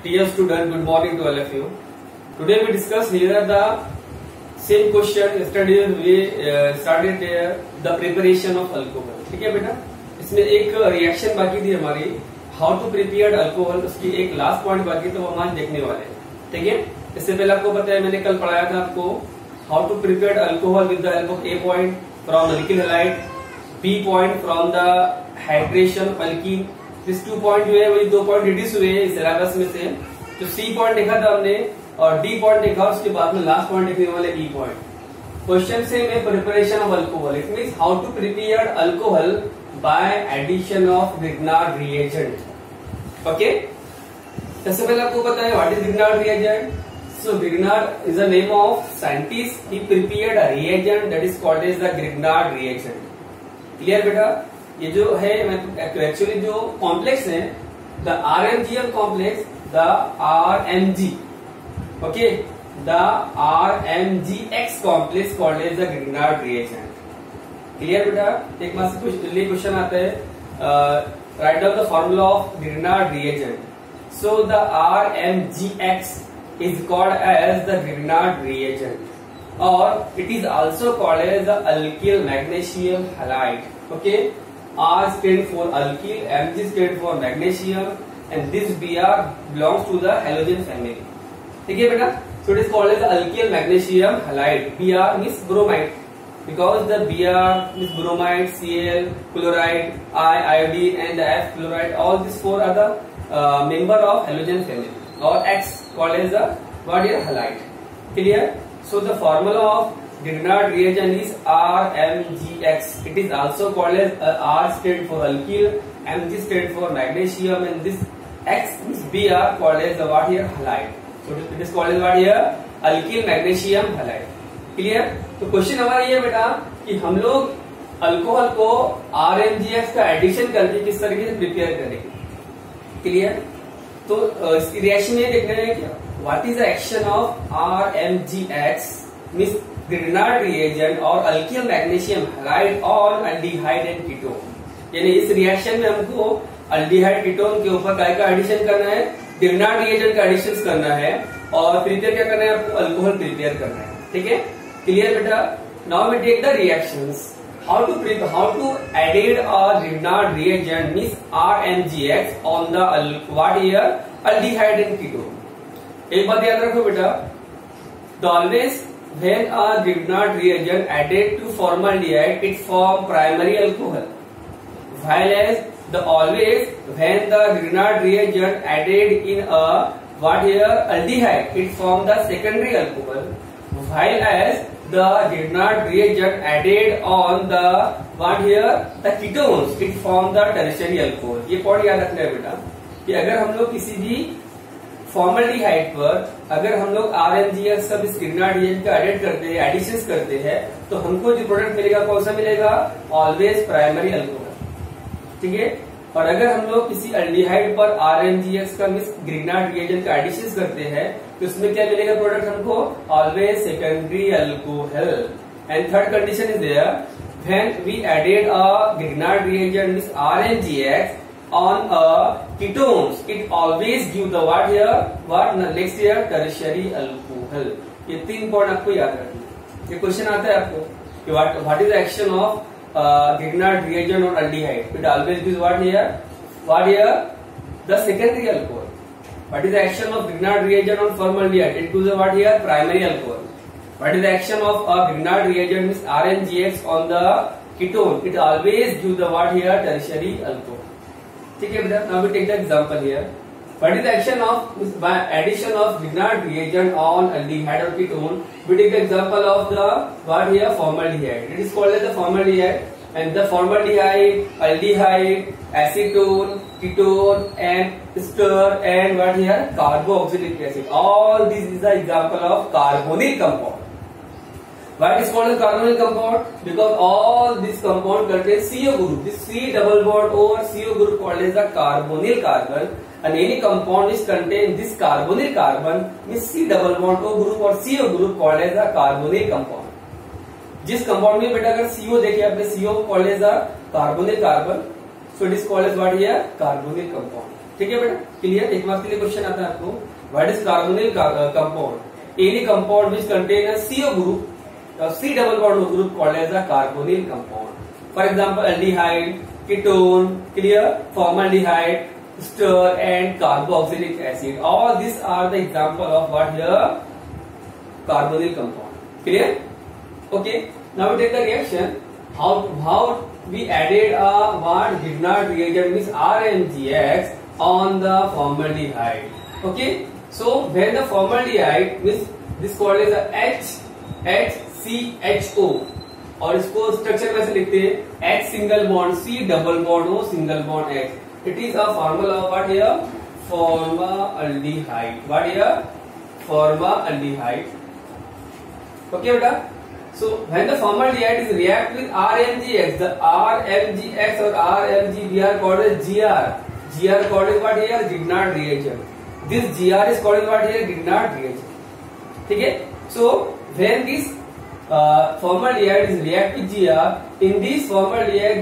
Dear student, good morning to all of you. Today we discuss here the same question. Yesterday we started the preparation of alcohol. ठीक है बेटा, इसमें एक reaction बाकी थी हमारी, हाउ टू प्रिपेयर अल्कोहल. उसकी एक लास्ट पॉइंट बाकी, तो हम आज देखने वाले हैं. ठीक है, इससे पहले आपको पता है मैंने कल पढ़ाया था आपको how to prepare alcohol with the help of A point from alkyl halide, B point from the hydration alkene. इस 2 पॉइंट जो है वही 2 पॉइंट रिड्यूस हुए हैं इस सिलेबस में से. तो सी पॉइंट देखा था हमने और डी पॉइंट देखा, उसके बाद में लास्ट पॉइंट देखने वाले ई पॉइंट. क्वेश्चन से में preparation of alcohol, it means how to prepare alcohol by addition of Grignard reagent. Okay, सबसे पहले आपको पता है what is Grignard reagent. So Grignard is the name of scientist. He prepared a reagent that is called as the Grignard reagent. Clear बेटा. ये जो है actually जो कॉम्प्लेक्स है, the RMGM complex, the RMG, okay, the RMGX complex called as the Grignard reagent. Clear बेटा. एक marks से कुछ क्वेश्चन आता है, write down the formula of Grignard reagent. So the RMGX is called as the Grignard reagent, or it is also called as the alkyl magnesium halide. Okay, R stand for alkyl, Mg stand for magnesium, and this Br belongs to the halogen family. ठीक है बेटा. So it is called as the alkyl magnesium halide. Br means bromide, because the Br means bromide, Cl, chloride, I, iodine, and the F chloride. All these 4 are the member of halogen family, or X called as the what here halide. Clear. So the formula of Grignard reagent is RMGX. It is also called as R stand for alkyl, Mg stand for magnesium, and this X is Br called as the what here halide. So it is called as what here alkyl magnesium halide. Clear. तो question हमारा ये बेटा कि हम लोग alcohol को RMGX का addition करके किस तरीके से प्रिपेयर करेंगे. क्लियर. तो इसकी रिएक्शन ये देखना है क्या, what is the action of RMGX means Grignard reagent और alkyl magnesium hydride on aldehyde and ketone. यानी इस रिएक्शन में हमको अल्डिहाइड कीटोन के ऊपर काय का एडिशन करना है, ग्रिग्नार्ड रिएजेंट का एडिशन करना है, और प्रिपेयर क्या करना है आपको, अल्कोहल प्रिपेयर करना है. ठीक है. क्लियर बेटा. Now we take the reactions. How to add a Grignard reagent means RMGX on the what here aldehyde and ketone. एक बात याद रखो बेटा, always when a Grignard reagent added to formaldehyde it form primary alcohol, while as the always when the Grignard reagent added in a what here aldehyde it form the secondary alcohol, while as the Grignard reagent added on the what here the ketones it form the tertiary alcohol. ये point याद रखना है बेटा कि अगर हम लोग किसी भी फॉर्मल्डिहाइड पर अगर हम लोग RMGX सब इस ग्रिग्नार्ड रिएजेंट का एडिट करते हैं, एडिशंस करते हैं, तो हमको जो प्रोडक्ट मिलेगा कौन सा मिलेगा, ऑलवेज प्राइमरी अल्कोहल. ठीक है. और अगर हम लोग किसी अल्डिहाइड पर RMGX का मिस ग्रिग्नार्ड रिएजेंट का एडिशंस करते हैं, तो उसमें क्या मिलेगा प्रोडक्ट हमको, always secondary alcohol. And third condition is there, when we added a Grignard reagent miss RMGX on a ketones it always give the what here what next here tertiary alcohol. ये 3 point आपको याद रखना है. ये question आता है आपको कि what is the action of Grignard reagent on aldehyde. It always gives what here the secondary alcohol. What is the action of Grignard reagent on formaldehyde? It gives what here primary alcohol. What is the action of a Grignard reagent means RMGX on the ketone? It always gives the what here tertiary alcohol. ठीक है बेटा. Now we take the example here. What is the action of by addition of Grignard reagent on aldehyde और ketone. We take the example of the what here formaldehyde. It is called as the formaldehyde, and the formaldehyde, aldehyde, acetone, ketone and ester and what here carboxylic acid. All this is the example of carbonyl compound. Why it is called as carbonyl compound? Because all this compound contains CO group. This C double bond over CO group called as the carbonyl carbon, and any compound is contain this carbonyl carbon means C double bond O group or CO group called as the carbonyl compound. जिस compound में बेटा अगर CO देखे आपने, CO called as the carbonyl carbon, so it is called as what here carbonyl compound. ठीक है बेटा, clear. एक मार्क्स के लिए क्वेश्चन आता है आपको, what is carbonyl compound? Any compound which contain a CO group, C double bond group called as a carbonyl compound. For example, aldehyde, ketone, clear, formaldehyde, ester, and carboxylic acid. All these are the example of what here carbonyl compound. Clear? Okay. Now we take the reaction. How we added a what Grignard reagent means RMGX on the formaldehyde. Okay. So when the formaldehyde means this called as a HCHO, और इसको structure में से लिखते हैं H single bond C double bond O single bond X. It is a formula of what here? Formaldehyde. What here? Formaldehyde. Okay बेटा. So when the formaldehyde is react with RMGX, the RMGX or RMG we are called as GR. GR called as what here? Grignard reagent. This GR is called as what here? Grignard reagent. ठीक है. So when this formaldehyde is react with GR, in this formaldehyde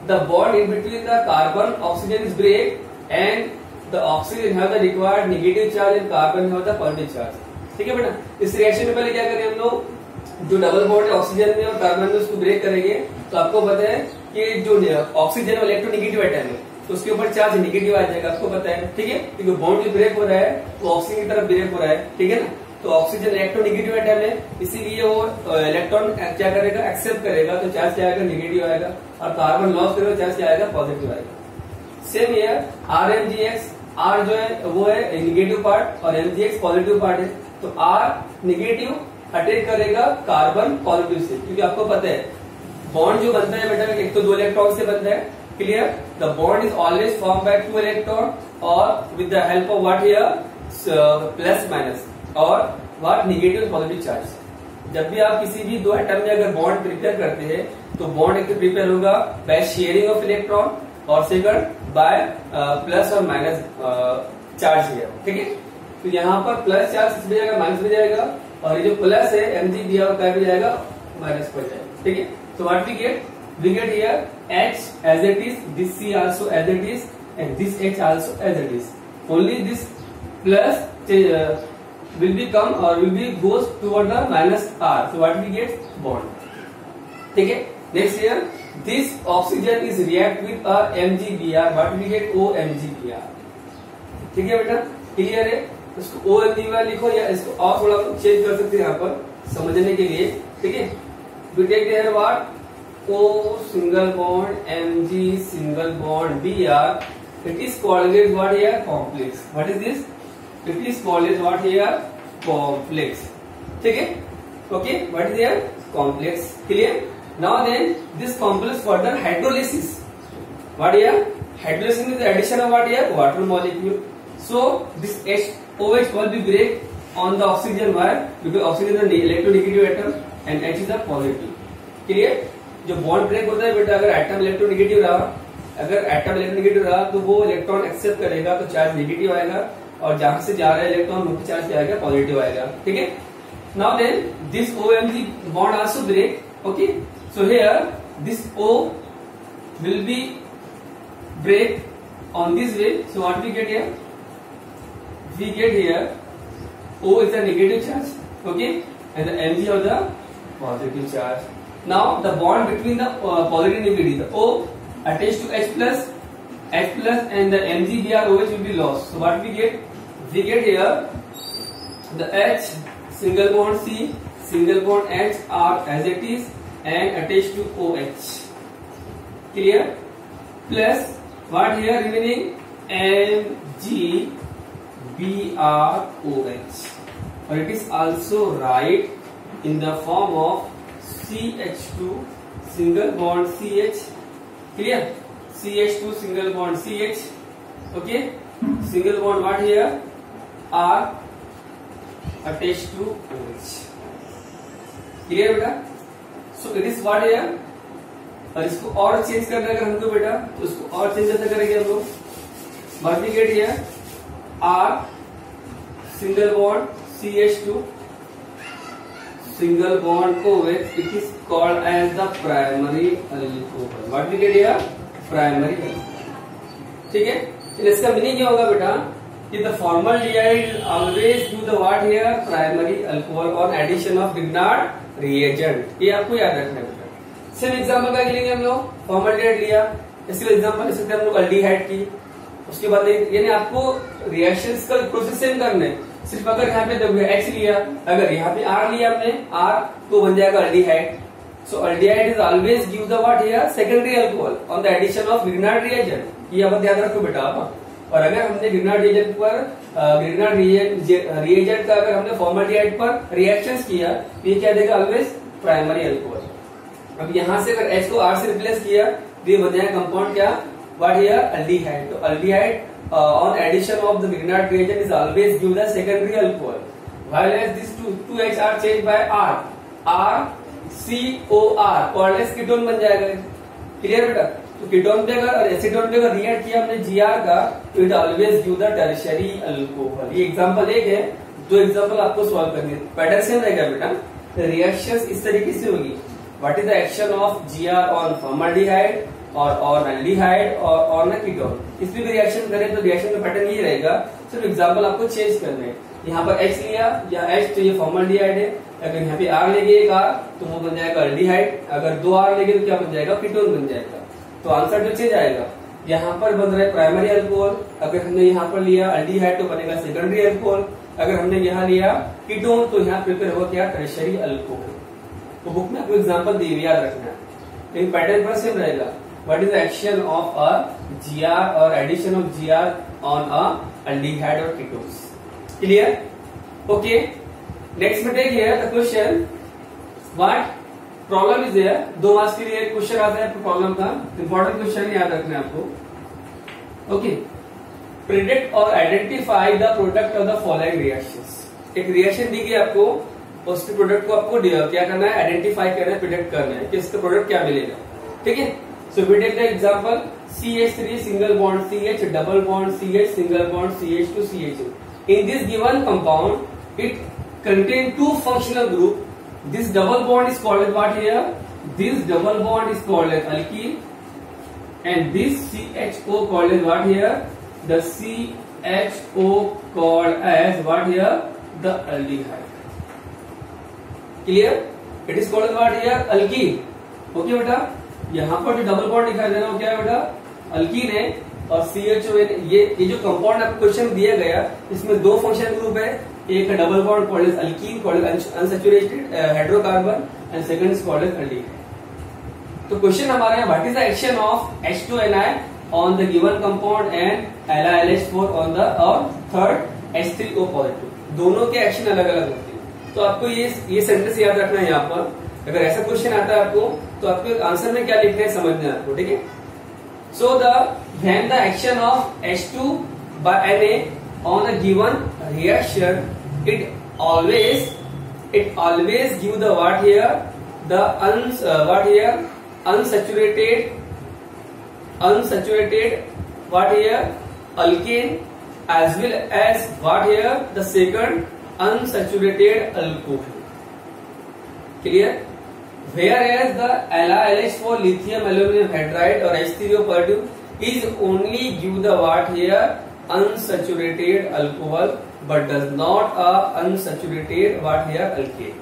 the bond in between the carbon oxygen is break and the oxygen have the required negative charge and carbon have the positive charge. ठीक है बेटा. इस reaction में पहले क्या करें हम लोग, जो डबल बॉन्ड है ऑक्सीजन में और कार्बन में उसको ब्रेक करेंगे. तो आपको पता है कि जो ऑक्सीजन और इलेक्ट्रोनेगेटिव आइटम है तो उसके ऊपर चार्ज नेगेटिव आ जाएगा, आपको पता है. ठीक है, क्योंकि बॉन्ड जो ब्रेक हो रहा है वो ऑक्सीजन की तरफ ब्रेक हो रहा है. ठीक है ना. तो ऑक्सीजन इलेक्ट्रोनेगेटिव आइटम है, इसीलिए वो इलेक्ट्रॉन क्या करेगा, एक्सेप्ट करेगा, तो चार्ज क्या आएगा, नेगेटिव आएगा. और कार्बन लॉस करेगा, चार्ज क्या आएगा, पॉजिटिव आएगा. सेम हियर RMGX, R जो है वो है नेगेटिव पार्ट और MGX पॉजिटिव पार्ट है. तो R नेगेटिव अटैक करेगा कार्बन पॉजिटिव से, क्योंकि आपको पता है बॉन्ड जो बनता है बेटा एक तो 2 इलेक्ट्रॉन से बनता है. Clear. The bond is always form by 2 electron और with the help of what here plus minus और व्हाट नेगेटिव पॉजिटिव चार्ज. जब भी आप किसी भी 2 एटम में अगर बॉन्ड प्रिपेयर करते हैं तो बॉन्ड एक तो प्रिपेयर होगा बाय शेयरिंग ऑफ इलेक्ट्रॉन और सेकंड बाय प्लस और माइनस चार्ज हियर. ठीक है. तो यहाँ पर प्लस चार्ज भी जाएगा, माइनस भी जाएगा, और ये जो प्लस है Mg दिया हुआ क्या भी जाएगा, माइनस पर जाएगा. ठीक है. तो what we get here H as it is, this C also as it is, and this H also as it is. Only this plus will be come or will be goes toward the minus R. So what we get, bond. ठीक है. Next here, this oxygen is react with a MgBr. What we get, OMgBr. ठीक है बेटा, clear है. इसको OMgBr लिखो या इसको और थोड़ा चेंज कर सकते हैं यहाँ पर समझने के लिए. ठीक है. We take here what, O single bond Mg single bond Br. It is called as what here, complex. What is this? It is called as what here, complex. ठीक है. Okay. What is here, complex. Clear. Now then this complex further hydrolysis. What here, hydrolysis is the addition of what here, water molecule. So this OH will be break on the oxygen. Why? Because oxygen is the electronegative atom and H is the positive. Clear. जो bond break होता है बेटा, अगर atom electronegative रहा तो वो electron accept करेगा तो चार्ज नेगेटिव आएगा, और जहां से जा रहा है इलेक्ट्रॉन मुख्य चार्ज क्या आएगा, पॉजिटिव आएगा. ठीक है. Now then this OMg bond also break. Okay. So here this O will be break on this way. So what we get here? We get here O is the negative charge. Okay. And the Mg of the positive charge. Now the bond between the positive and negative, the O attached to H plus, and the MgBr OH will be lost. So what we get? We get here the H single bond C single bond H are as it is and attached to OH. Clear? Plus what here remaining, MgBrOH, or it is also write in the form of CH2 single bond CH. Clear? CH2 single bond CH. Okay. Single bond what here, R attached to OH. Clear बेटा? So it is what here. और इसको और change करना अगर हमको बेटा, तो इसको और चेंज कैसे करेंगे हम लोग. What we get here, R single bond CH2 single bond OH. It is called as the primary alcohol. What we get here, primary alcohol. ठीक है. तो इसका मीनिंग क्या होगा बेटा कि the formaldehyde always do the what here primary alcohol on addition of Grignard reagent. ये आपको याद रखना है बेटा। सिर्फ एग्जांपल का लेंगे हम लोग, फॉर्मल्डिहाइड लिया, इसके एग्जांपल ले सकते हैं हम लोग अल्डिहाइड की। उसके बाद यानी आपको रिएक्शंस का प्रोसेस सेम करना है। सिर्फ अगर यहाँ पे H लिया, अगर यहाँ पे R लिया हमने R तो बन जाएगा aldehyde. So aldehyde is always give the what here secondary alcohol on the addition of Grignard reagent. ये आप याद रखो बेटा आप। और अगर हमने ग्रिग्नार्ड रिएजेंट पर ग्रिग्नार्ड रिएजेंट का अगर हमने फॉर्मल्डिहाइड पर रिएक्शंस किया तो ये क्या देगा ऑलवेज प्राइमरी अल्कोहल। अब यहाँ से अगर H को R से रिप्लेस किया तो ये बन जाएगा कंपाउंड क्या व्हाट हियर अल्डिहाइड। तो aldehyde on addition of the Grignard reagent is always give the secondary alcohol, while as these two H are changed by R COR called as ketone बन जाएगा। Clear बेटा? तो ketone पे अगर acetone पे अगर react किया हमने Gr का तो it always give the tertiary alcohol. ये एग्जांपल एक है, दो एग्जांपल आपको सॉल्व करनी है। पैटर्न सेम रहेगा बेटा। रिएक्शंस इस तरीके से होगी, what is the action of Gr on formaldehyde और एल्डिहाइड और ऑन कीटोन। इसमें भी रिएक्शन करें तो रिएक्शन का पैटर्न यही रहेगा, सिर्फ एग्जांपल आपको चेंज करने हैं। यहाँ पर H लिया या H तो ये फॉर्मल्डिहाइड है, अगर यहाँ पे R लेंगे एक R तो वो बन जाएगा अल्डिहाइड, अगर दो R लेंगे तो क्या बन जाएगा कीटोन बन जाएगा। तो आंसर जो चेंज आएगा, यहाँ पर बन रहा है प्राइमरी अल्कोहल, अगर हमने यहाँ पर लिया अल्डिहाइड तो बनेगा सेकेंडरी अल्कोहल, अगर हमने यहाँ लिया कीटोन तो यहाँ प्रिपेयर होगा क्या टर्शियरी अल्कोहल। तो बुक में आपको एग्जाम्पल दी हुई याद रखना है, लेकिन पैटर्न पर सेम रहेगा। What is the action of a Gr or addition of Gr on a aldehyde or ketones? Clear? Okay. Next we take here the question. What problem is there? 2 marks के लिए question आता है problem का, important question याद रखना है आपको। Okay, predict और identify the product of the following reactions. एक रिएक्शन दी गई आपको, उसके प्रोडक्ट को आपको क्या करना है, आइडेंटिफाई करना है, प्रिडिक्ट करना है कि इसका प्रोडक्ट क्या मिलेगा। ठीक है, so we take the example CH3 single bond CH double bond CH single bond CH2 CH2. In this given compound it contains two functional group. This double bond is called as what here? This double bond is called as alkene, and this CHO called as what here? The CHO called as what here? The aldehyde. Clear? It is called as what here? Alkene. Okay बेटा, यहाँ पर जो double bond दिखाई दे रहा है क्या है बेटा, अल्कीन है। और CHO ये जो कंपाउंड आपको क्वेश्चन दिया गया इसमें दो फंक्शन ग्रुप है, एक double bond called as alkene called unsaturated hydrocarbon and second is called as aldehyde. तो क्वेश्चन हमारा है what is the action of H2Ni on the given compound and LiLH4 on the और third H3O positive. दोनों के action अलग अलग होते हैं। तो आपको ये सेंटेंस याद रखना है। यहाँ पर अगर ऐसा क्वेश्चन आता है आपको तो आपको आंसर में क्या लिखना है समझना है आपको। ठीक है, so when the action of H2 by Na on a given reaction it always give the what here the unsaturated what here alkane as well as what here the second unsaturated alcohol. Clear? Whereas the LiLH4 lithium aluminum hydride or H3O positive is only give the what here unsaturated alcohol but does not unsaturated what here alkane.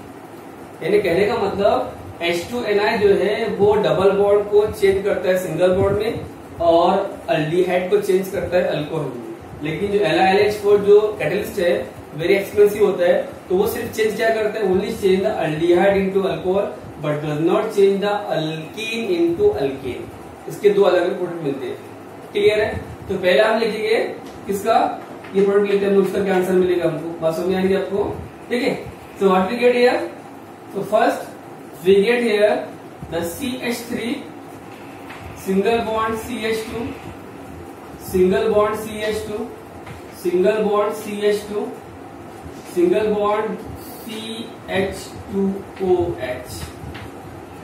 यानी कहने का मतलब H2Ni जो है वो double bond को change करता है सिंगल बॉन्ड में और अल्डिहाइड को चेंज करता है अल्कोहल में, लेकिन जो LiLH4 जो कैटलिस्ट है वेरी एक्सपेंसिव होता है तो वो सिर्फ चेंज क्या करता है, only change the aldehyde into alcohol but does not change the alkyne into alkane. इसके दो अलग अलग प्रोडक्ट मिलते हैं। क्लियर है? तो पहले हम लिखेंगे किसका, ये प्रोडक्ट लेते हैं उसका क्या आंसर मिलेगा हमको, बात समझ आएगी आपको। ठीक है, so what we get here, so first we get here the CH3 single bond CH2 single bond CH2 single bond CH2 single bond CH2OH।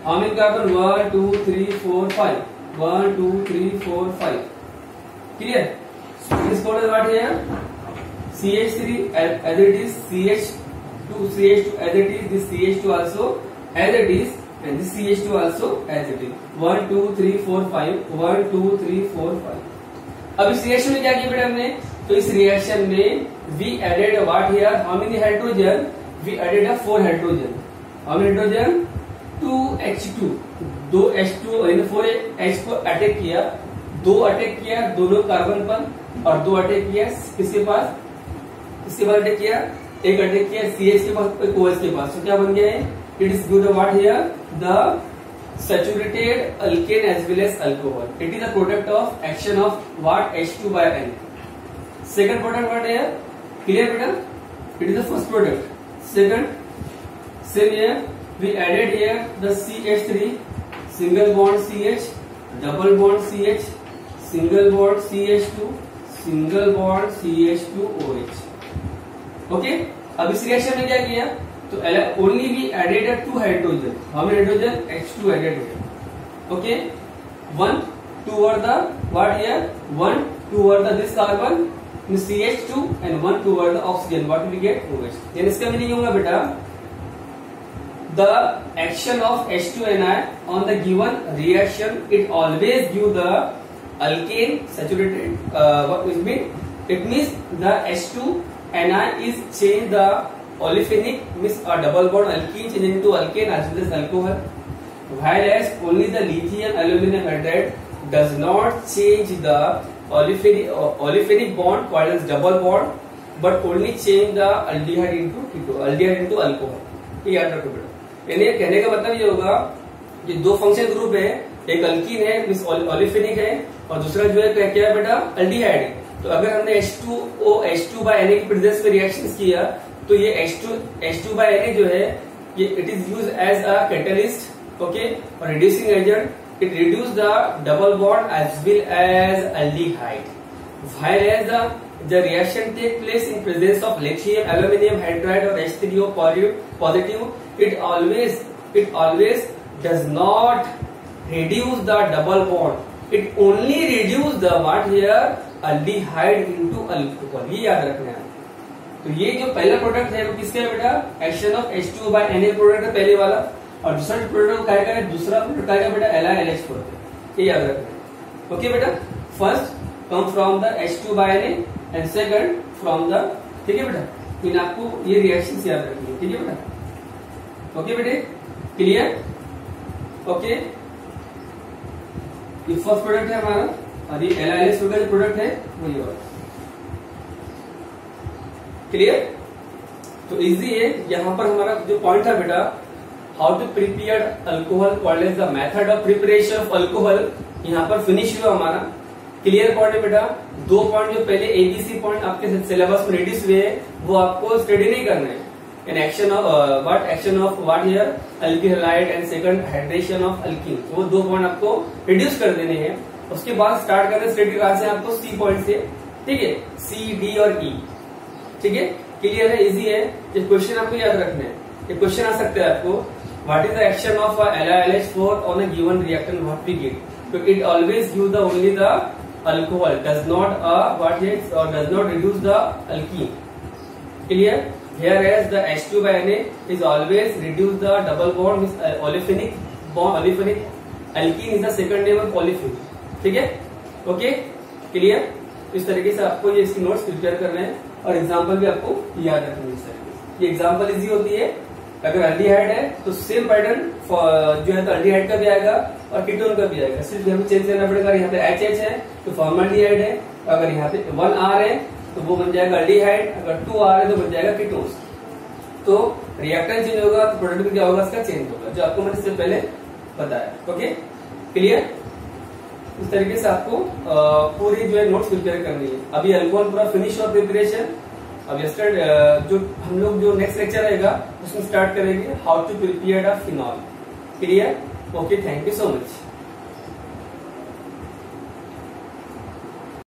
How many carbon? 1 2 3 4 5 1 2 3 4 5। Clear? So this called as what here? CH3 as it is, CH2 as it is, this CH2 also as it is, and this CH2 also as it is. 1 2 3 4 5 1 2 3 4 5। अब इस reaction में क्या किया बेटा हमने, तो इस reaction में we added what here, how many hydrogen, we added 4 hydrogen, how many hydrogen, 2H2, 2H2 4 H को अटैक किया, 2 अटैक किया दोनों कार्बन पर और 2 अटैक किया किसके पास, किसके पास अटैक किया, एक अटैक किया CH के पास, एक OH के पास। तो क्या बन गया है, it is give the what here, the saturated alkane as well as alcohol. It is a product of action of what, H2 by N. Second product what here, clear beta, it is the first product. Second, same here, we added here the CH3, single bond CH, double bond CH, single bond CH2, single bond CH2 OH. Okay, अब इस reaction में क्या किया, तो only we added 2 hydrogen, how many hydrogen, H2 added here, okay, 1 toward the what here, 1 toward the this carbon CH2 and 1 toward the oxygen, what we get, OH. यानी इसका meaning होगा बेटा, the action of H2Ni on the given reaction, it always give the alkane saturated, what it mean, it means the H2Ni is change the olefinic, means a double bond alkene change into alkane as well as alcohol, whereas only the lithium aluminum hydride does not change the olefinic bond called as double bond, but only change the aldehyde into ketone, aldehyde into alcohol. ये याद रखो बेटा, यानी कहने का मतलब ये होगा कि दो फंक्शन ग्रुप है, एक अल्कीन है मींस ओलिफिनिक है और दूसरा जो है क्या है बेटा, अल्डिहाइड है। तो अगर हमने H2 by Na की प्रेजेंस में रिएक्शन किया तो ये H2 by Na जो है ये it is use as a catalyst, okay, और reducing agent, it reduce the double bond as well as aldehyde, whereas the reaction take place in presence of lithium aluminum hydride or H3O positive, it always does not reduce the double bond, it only reduce the what here, aldehyde into alcohol. ये याद रखना है। तो ये जो पहला product है वो किसका है बेटा, action of H2 by Na product है पहले वाला, और दूसरा प्रोडक्ट क्या है, दूसरा प्रोडक्ट क्या है बेटा, LiLH4, ये याद रखना। ओके बेटा, first come from the H2 by Na and second from the, ठीक है बेटा, इन आपको ये रिएक्शंस याद रखनी है, ठीक है बेटा, ओके बेटे, क्लियर, ओके। ये फर्स्ट प्रोडक्ट है हमारा और ये LiLH4 का जो प्रोडक्ट है वही और क्लियर। तो इजी है, यहाँ पर हमारा जो पॉइंट था बेटा, how to prepare alcohol, called as the method of preparation of alcohol, यहाँ पर फिनिश हुआ हमारा। क्लियर पॉइंट है बेटा, दो पॉइंट जो पहले ABC पॉइंट आपके सिलेबस में रिड्यूस हुए हैं वो आपको स्टडी नहीं करना है। An action of what here, aldehyde and second hydration of alkene, वो दो पॉइंट आपको रिड्यूस कर देने हैं। उसके बाद स्टार्ट करना स्टडी कहाँ से, आपको C पॉइंट से, ठीक है, C, D और E, ठीक है, क्लियर है, इजी है। ये क्वेश्चन आपको याद रखना है, ये क्वेश्चन आ सकता है आपको, what is the action of LiLH4 on a given reactant, what we get, तो it always give the only the alcohol, does not what is और does not reduce the alkene, clear. Here as the H2 by Na is always reduce the double bond with olefinic bond, olefinic alkene is the second name of olefin, ठीक है, okay, clear. इस तरीके से आपको ये इसकी notes prepare करना है और एग्जाम्पल भी आपको याद रखना है इस तरीके से। ये एग्जाम्पल इजी होती है, अगर अल्डिहाइड है तो सेम पैटर्न जो है तो अल्डिहाइड का भी आएगा और कीटोन का भी आएगा, सिर्फ हमें चेंज करना पड़ेगा। यहाँ पे HH है तो फॉर्मल्डिहाइड है, अगर यहाँ पे 1R है तो वो बन जाएगा अल्डिहाइड, अगर 2R है तो बन जाएगा कीटोन्स। तो रिएक्टेंट चेंज होगा तो प्रोडक्ट भी क्या होगा, इसका चेंज होगा, जो आपको मैंने इससे पहले बताया, ओके, क्लियर। इस तरीके से आपको पूरी जो है नोट्स प्रिपेयर करनी है। अभी अल्कोहल पूरा फिनिश हुआ प्रिपरेशन, अब यस्टरडे जो हम लोग जो नेक्स्ट लेक्चर रहेगा उसमें स्टार्ट करेंगे how to prepare a phenol, clear, okay, thank you so much.